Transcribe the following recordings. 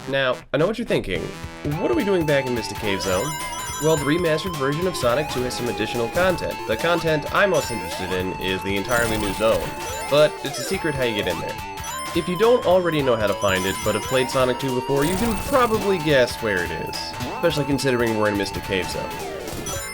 Now, I know what you're thinking. What are we doing back in Mystic Cave Zone? Well, the remastered version of Sonic 2 has some additional content. The content I'm most interested in is the entirely new zone, but it's a secret how you get in there. If you don't already know how to find it, but have played Sonic 2 before, you can probably guess where it is, especially considering we're in Mystic Cave Zone.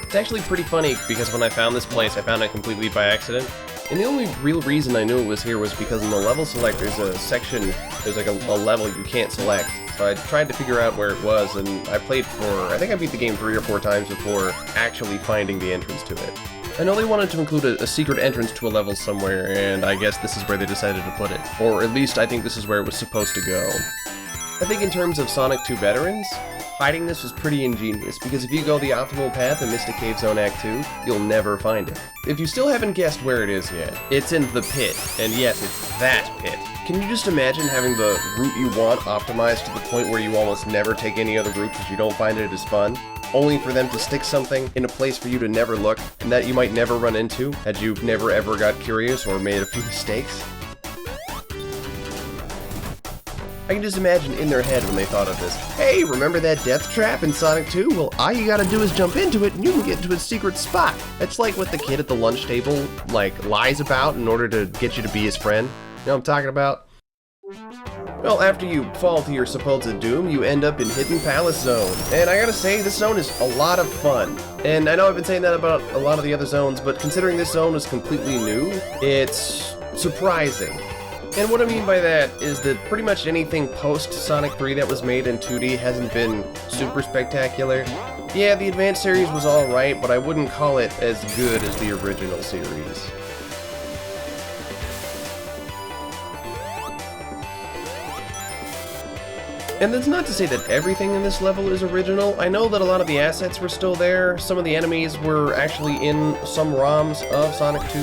It's actually pretty funny because when I found this place, I found it completely by accident. And the only real reason I knew it was here was because in the level select there's a section, there's like a level you can't select. So I tried to figure out where it was, and I played for, I think I beat the game 3 or 4 times before actually finding the entrance to it. I know they wanted to include a secret entrance to a level somewhere, and I guess this is where they decided to put it. Or at least I think this is where it was supposed to go. I think in terms of Sonic 2 veterans, hiding this was pretty ingenious, because if you go the optimal path in Mystic Cave Zone Act 2, you'll never find it. If you still haven't guessed where it is yet, it's in the pit, and yes, it's that pit. Can you just imagine having the route you want optimized to the point where you almost never take any other route because you don't find it as fun? Only for them to stick something in a place for you to never look, and that you might never run into, had you never ever got curious or made a few mistakes? I can just imagine in their head when they thought of this. Hey, remember that death trap in Sonic 2? Well, all you gotta do is jump into it and you can get to its secret spot. It's like what the kid at the lunch table, lies about in order to get you to be his friend. You know what I'm talking about? Well, after you fall to your supposed doom, you end up in Hidden Palace Zone. And I gotta say, this zone is a lot of fun. And I know I've been saying that about a lot of the other zones, but considering this zone is completely new, it's surprising. And what I mean by that is that pretty much anything post-Sonic 3 that was made in 2D hasn't been super spectacular. Yeah, the Advanced series was alright, but I wouldn't call it as good as the original series. And that's not to say that everything in this level is original. I know that a lot of the assets were still there, some of the enemies were actually in some ROMs of Sonic 2.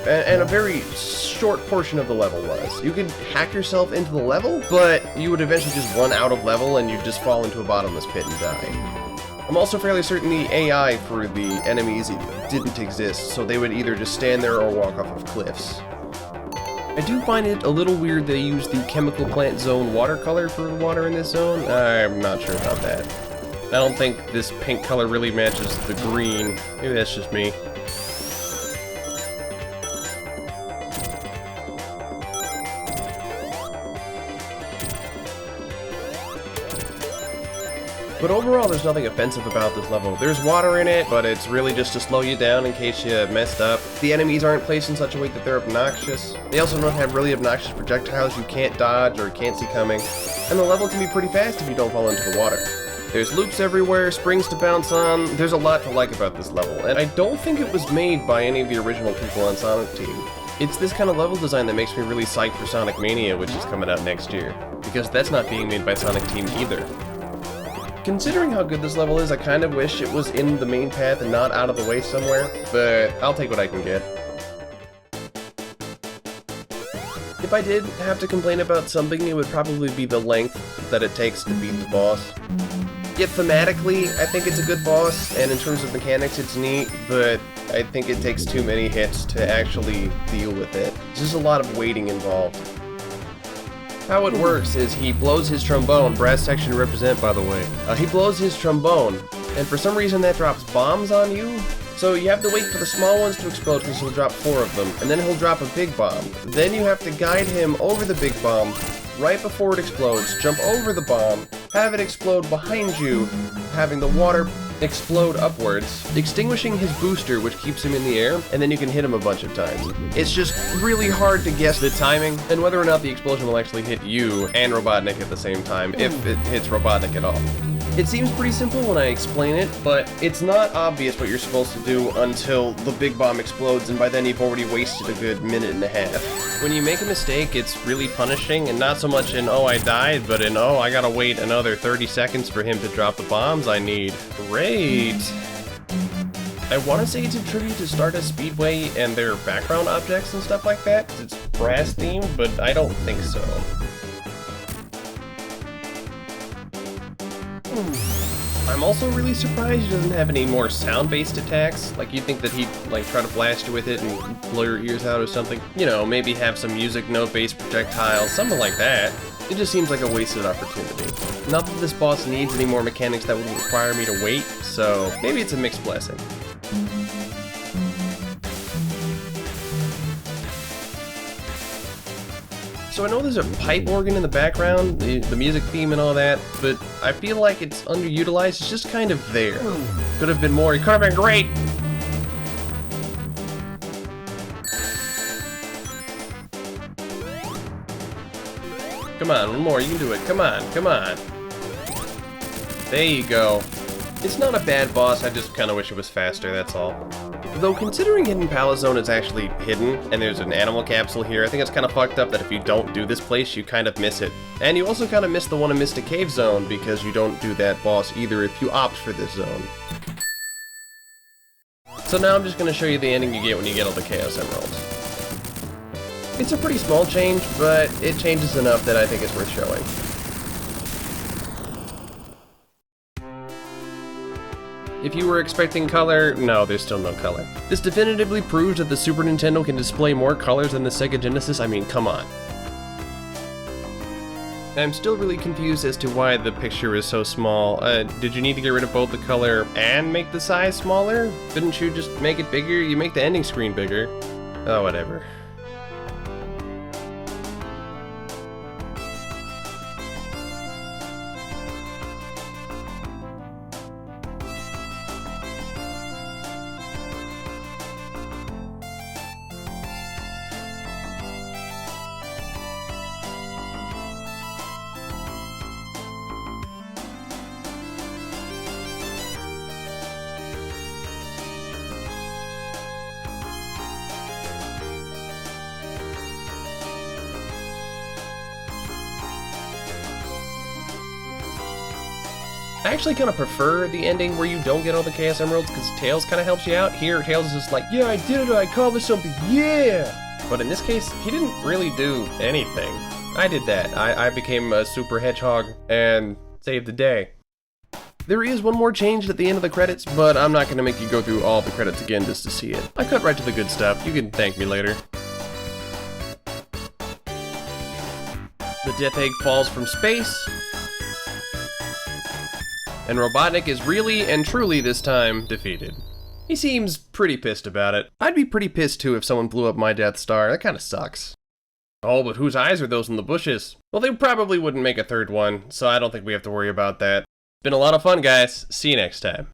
And a very short portion of the level was. You could hack yourself into the level, but you would eventually just run out of level and you'd just fall into a bottomless pit and die. I'm also fairly certain the AI for the enemies didn't exist, so they would either just stand there or walk off of cliffs. I do find it a little weird they use the chemical plant zone watercolor for the water in this zone. I'm not sure about that. I don't think this pink color really matches the green. Maybe that's just me. But overall, there's nothing offensive about this level. There's water in it, but it's really just to slow you down in case you messed up. The enemies aren't placed in such a way that they're obnoxious. They also don't have really obnoxious projectiles you can't dodge or can't see coming. And the level can be pretty fast if you don't fall into the water. There's loops everywhere, springs to bounce on. There's a lot to like about this level, and I don't think it was made by any of the original people on Sonic Team. It's this kind of level design that makes me really psyched for Sonic Mania, which is coming out next year, because that's not being made by Sonic Team either. Considering how good this level is, I kind of wish it was in the main path and not out of the way somewhere, but I'll take what I can get. If I did have to complain about something, it would probably be the length that it takes to beat the boss. Yet thematically, I think it's a good boss, and in terms of mechanics, it's neat, but I think it takes too many hits to actually deal with it. There's just a lot of waiting involved. How it works is he blows his trombone, brass section represent by the way. He blows his trombone, and for some reason that drops bombs on you. So you have to wait for the small ones to explode because he'll drop 4 of them, and then he'll drop a big bomb. Then you have to guide him over the big bomb right before it explodes, jump over the bomb, have it explode behind you, having the water explode upwards, extinguishing his booster, which keeps him in the air, and then you can hit him a bunch of times. It's just really hard to guess the timing, and whether or not the explosion will actually hit you and Robotnik at the same time, if it hits Robotnik at all. It seems pretty simple when I explain it, but it's not obvious what you're supposed to do until the big bomb explodes, and by then you've already wasted a good minute and a half. When you make a mistake, it's really punishing, and not so much in, oh, I died, but in, oh, I gotta wait another 30 seconds for him to drop the bombs I need. Great! I want to say it's a tribute to Stardust Speedway and their background objects and stuff like that, 'cause it's brass themed, but I don't think so. I'm also really surprised he doesn't have any more sound-based attacks. Like, you'd think that he'd, try to blast you with it and blow your ears out or something. You know, maybe have some music note-based projectiles, something like that. It just seems like a wasted opportunity. Not that this boss needs any more mechanics that would require me to wait, so maybe it's a mixed blessing. So I know there's a pipe organ in the background, the music theme and all that, but I feel like it's underutilized. It's just kind of there. Could have been more. It could have been great. Come on, one more. You can do it. Come on, come on. There you go. It's not a bad boss. I just kind of wish it was faster, that's all. Though considering Hidden Palace Zone is actually hidden, and there's an animal capsule here, I think it's kind of fucked up that if you don't do this place, you kind of miss it. And you also kind of miss the one in Mystic Cave Zone, because you don't do that boss either if you opt for this zone. So now I'm just going to show you the ending you get when you get all the Chaos Emeralds. It's a pretty small change, but it changes enough that I think it's worth showing. If you were expecting color, no, there's still no color. This definitively proves that the Super Nintendo can display more colors than the Sega Genesis. I mean, come on. I'm still really confused as to why the picture is so small. Did you need to get rid of both the color and make the size smaller? Couldn't you just make it bigger? You make the ending screen bigger. Oh, whatever. I actually kind of prefer the ending where you don't get all the Chaos Emeralds, because Tails kind of helps you out. Here, Tails is just like, yeah, I did it, I accomplished something, yeah! But in this case, he didn't really do anything. I did that. I became a Super Hedgehog and saved the day. There is one more change at the end of the credits, but I'm not going to make you go through all the credits again just to see it. I cut right to the good stuff. You can thank me later. The Death Egg falls from space. And Robotnik is really and truly this time defeated. He seems pretty pissed about it. I'd be pretty pissed too if someone blew up my Death Star. That kind of sucks. Oh, but whose eyes are those in the bushes? Well, they probably wouldn't make a third one, so I don't think we have to worry about that. Been a lot of fun, guys. See you next time.